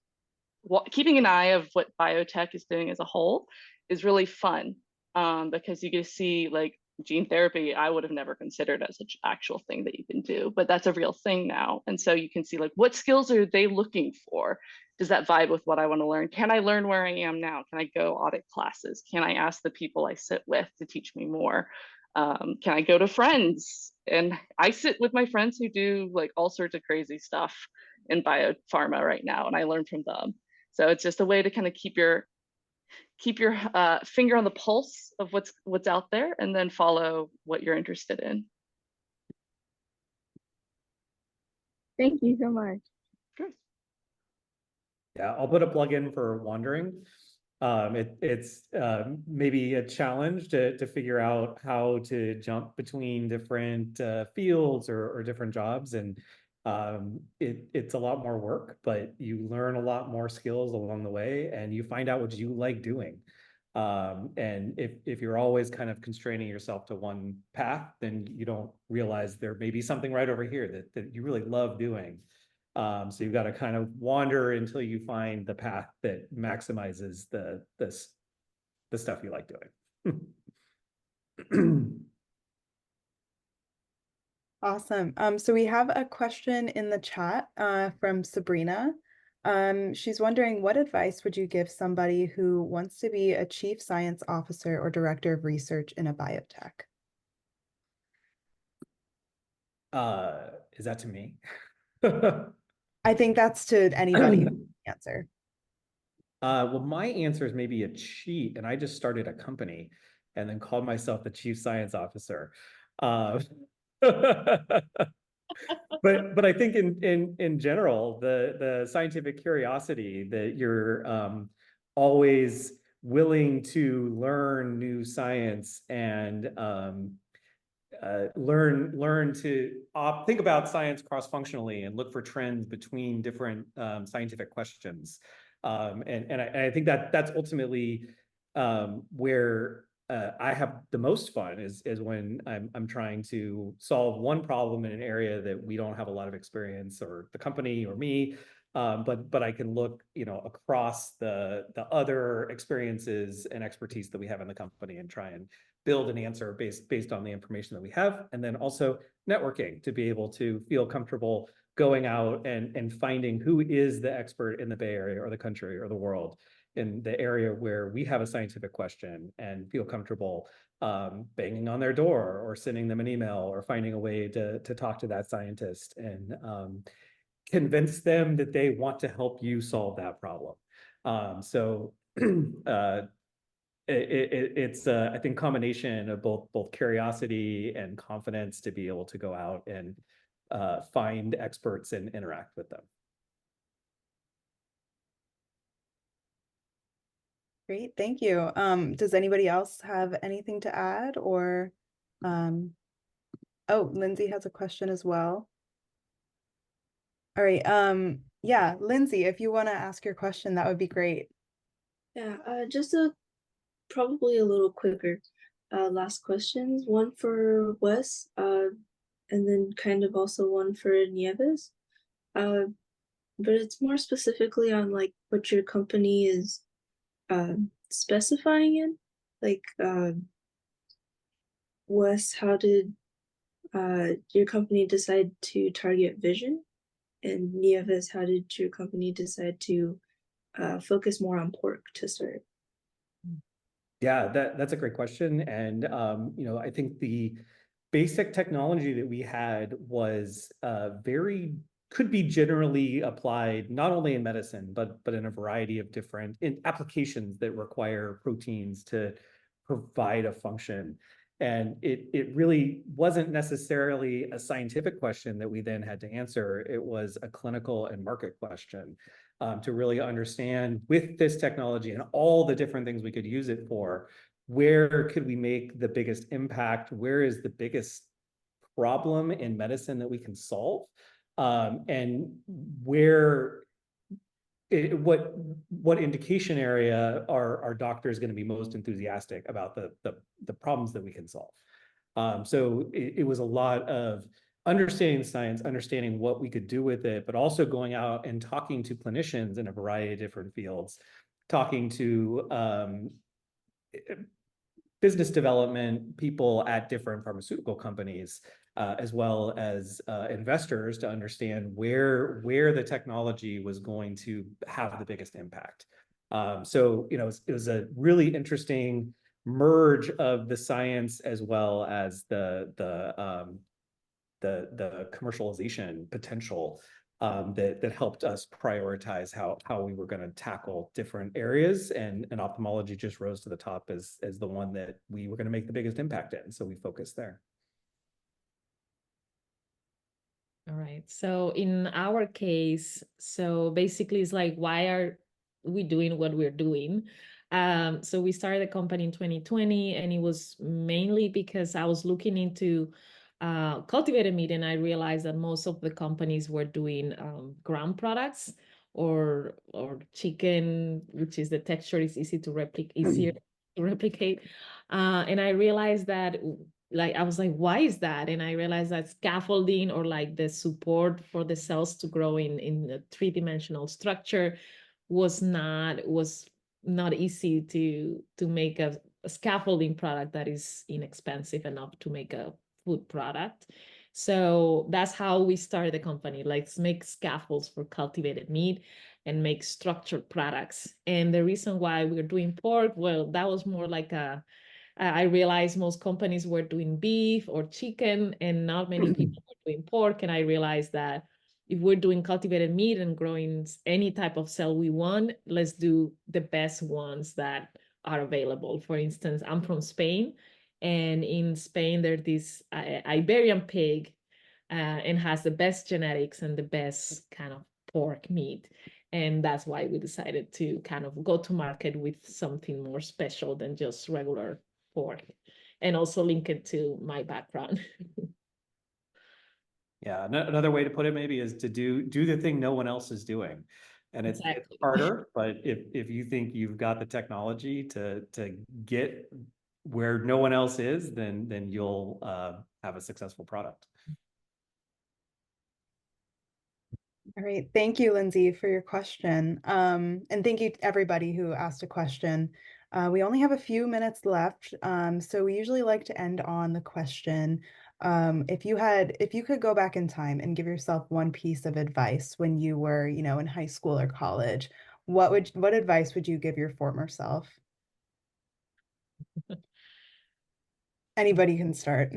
keeping an eye of what biotech is doing as a whole is really fun, because you get to see like gene therapy, I would have never considered as an actual thing that you can do, but that's a real thing now. And so you can see like, what skills are they looking for? Does that vibe with what I want to learn? Can I learn where I am now? Can I go audit classes? Can I ask the people I sit with to teach me more? Can I go to friends? And I sit with my friends who do like all sorts of crazy stuff in biopharma right now, and I learn from them. So it's just a way to kind of keep your finger on the pulse of what's out there, and then follow what you're interested in. Thank you so much. Sure. Yeah, I'll put a plug in for wandering. It's maybe a challenge to figure out how to jump between different fields or different jobs, and it's a lot more work, but you learn a lot more skills along the way, and you find out what you like doing. And if you're always kind of constraining yourself to one path, then you don't realize there may be something right over here that you really love doing. So you've got to kind of wander until you find the path that maximizes the stuff you like doing. Awesome. So we have a question in the chat from Sabrina. She's wondering, what advice would you give somebody who wants to be a chief science officer or director of research in a biotech? Is that to me? I think that's to anybody who can answer. Well, my answer is maybe a cheat, and I just started a company and then called myself the chief science officer. But I think in general, the scientific curiosity that you're always willing to learn new science and learn to think about science cross-functionally and look for trends between different scientific questions. And I think that's ultimately where I have the most fun is when I'm trying to solve one problem in an area that we don't have a lot of experience, or the company or me, but I can look, across the other experiences and expertise that we have in the company and try and build an answer based on the information that we have. And then also networking to be able to feel comfortable going out and finding who is the expert in the Bay Area or the country or the world in the area where we have a scientific question, and feel comfortable banging on their door or sending them an email or finding a way to talk to that scientist and convince them that they want to help you solve that problem. So it's I think combination of both curiosity and confidence to be able to go out and find experts and interact with them. Great, thank you. Does anybody else have anything to add, or oh, Lindsay has a question as well. All right, yeah, Lindsay, if you want to ask your question, that would be great. Yeah, just probably a little quicker. Last questions, one for Wes, and then kind of also one for Nieves. But it's more specifically on like what your company is specifying in. Like, Wes, how did your company decide to target vision? And Nieves, how did your company decide to focus more on pork to start? Yeah, that's a great question. And I think the basic technology that we had was could be generally applied not only in medicine, but in a variety of different applications that require proteins to provide a function. And it really wasn't necessarily a scientific question that we then had to answer. It was a clinical and market question to really understand, with this technology and all the different things we could use it for, where could we make the biggest impact? Where is the biggest problem in medicine that we can solve? And what indication area are doctors going to be most enthusiastic about the problems that we can solve? So it was a lot of understanding the science, understanding what we could do with it, but also going out and talking to clinicians in a variety of different fields, talking to business development people at different pharmaceutical companies, as well as investors, to understand where the technology was going to have the biggest impact. So it was a really interesting merge of the science as well as the commercialization potential that helped us prioritize how we were going to tackle different areas, and ophthalmology just rose to the top as the one that we were going to make the biggest impact in. So we focused there. All right. So in our case, so basically it's like, why are we doing what we're doing? So we started the company in 2020, and it was mainly because I was looking into cultivated meat, and I realized that most of the companies were doing ground products or chicken, which is the texture is easier to replicate. And I realized that, like, I was like, why is that? And I realized that scaffolding, or like the support for the cells to grow in a three-dimensional structure, was not easy to make a scaffolding product that is inexpensive enough to make a food product. So that's how we started the company. Let's make scaffolds for cultivated meat and make structured products. And the reason why we're doing pork, well, that was more like I realized most companies were doing beef or chicken and not many people were doing pork. And I realized that if we're doing cultivated meat and growing any type of cell we want, let's do the best ones that are available. For instance, I'm from Spain, and in Spain, there's this Iberian pig and has the best genetics and the best kind of pork meat. And that's why we decided to kind of go to market with something more special than just regular pork, and also link it to my background. Yeah, another way to put it maybe is to do the thing no one else is doing. And it's Exactly. harder, but if you think you've got the technology to get where no one else is, then you'll have a successful product. All right, thank you, Lindsay, for your question. And thank you to everybody who asked a question. We only have a few minutes left, so we usually like to end on the question. If you could go back in time and give yourself one piece of advice when you were, in high school or college, what advice would you give your former self? Anybody can start.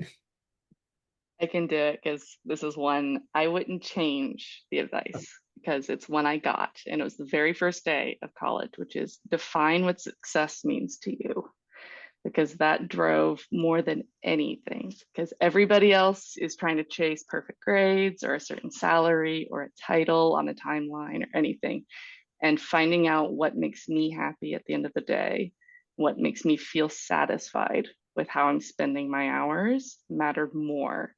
I can do it because this is one I wouldn't change the advice because it's one I got, and it was the very first day of college, which is define what success means to you, because that drove more than anything, because everybody else is trying to chase perfect grades or a certain salary or a title on a timeline or anything. And finding out what makes me happy at the end of the day, what makes me feel satisfied with how I'm spending my hours, mattered more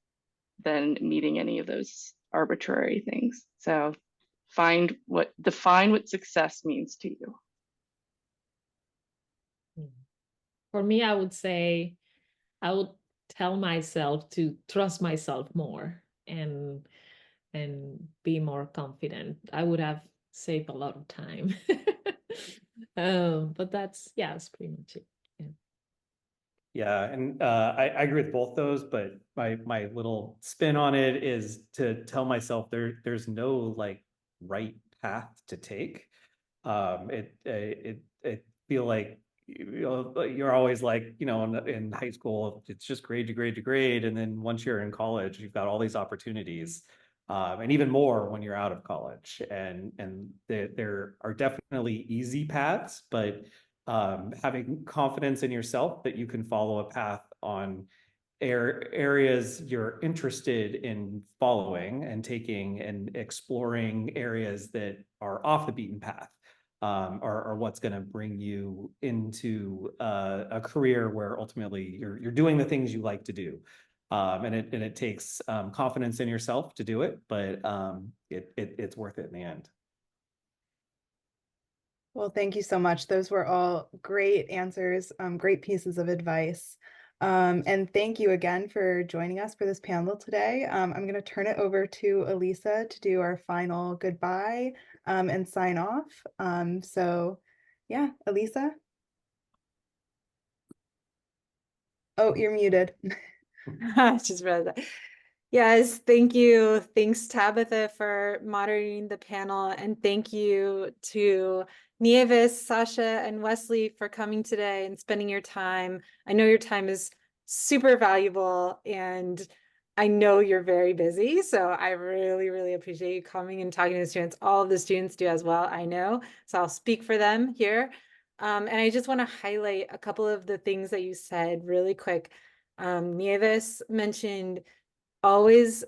than meeting any of those arbitrary things. So define what success means to you. For me, I would say I would tell myself to trust myself more and be more confident. I would have saved a lot of time. But that's pretty much it. Yeah, and I agree with both those, but my little spin on it is to tell myself there's no like right path to take. It feel like you're always like, in high school, it's just grade to grade to grade, and then once you're in college, you've got all these opportunities, and even more when you're out of college. And there are definitely easy paths, but having confidence in yourself that you can follow a path on areas you're interested in following and taking and exploring areas that are off the beaten path, are what's going to bring you into a career where ultimately you're doing the things you like to do. And it takes confidence in yourself to do it, but it's worth it in the end. Well, thank you so much. Those were all great answers, great pieces of advice. And thank you again for joining us for this panel today. I'm going to turn it over to Elisa to do our final goodbye and sign off. So yeah, Elisa. Oh, you're muted. I just read that. Yes, thank you. Thanks, Tabitha, for moderating the panel. And thank you to Nieves, Sasha, and Wesley for coming today and spending your time. I know your time is super valuable, and I know you're very busy. So I really, really appreciate you coming and talking to the students. All of the students do as well, I know. So I'll speak for them here. And I just want to highlight a couple of the things that you said really quick. Nieves mentioned always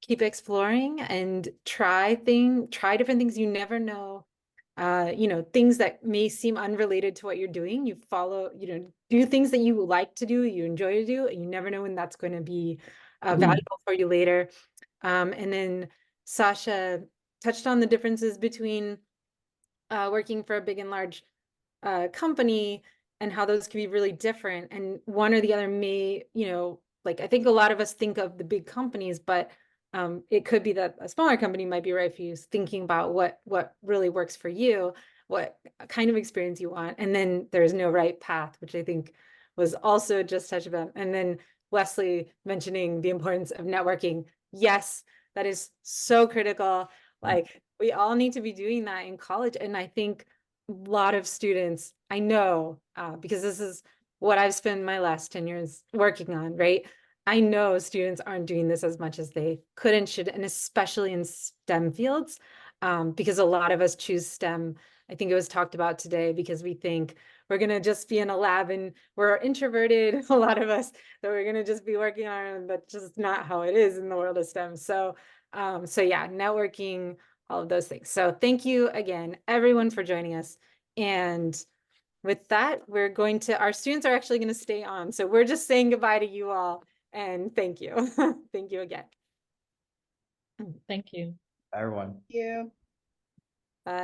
keep exploring and try different things. You never know, things that may seem unrelated to what you're doing. You follow, do things that you like to do, you enjoy to do, and you never know when that's going to be valuable for you later. And then Sasha touched on the differences between working for a big and large company and how those can be really different. And one or the other may, I think a lot of us think of the big companies, but it could be that a smaller company might be right for you, thinking about what really works for you, what kind of experience you want. And then there's no right path, which I think was also just touched about. And then Wesley mentioning the importance of networking. Yes, that is so critical. Like, we all need to be doing that in college. And I think a lot of students, I know, because this is what I've spent my last 10 years working on, right? I know students aren't doing this as much as they could and should, and especially in STEM fields, because a lot of us choose STEM. I think it was talked about today because we think we're going to just be in a lab and we're introverted, a lot of us, that we're going to just be working on it. That's just not how it is in the world of STEM. So, so yeah, networking, all of those things. So thank you again, everyone, for joining us. And with that, our students are actually going to stay on. So we're just saying goodbye to you all. And thank you. Thank you again. Thank you. Everyone. Thank you.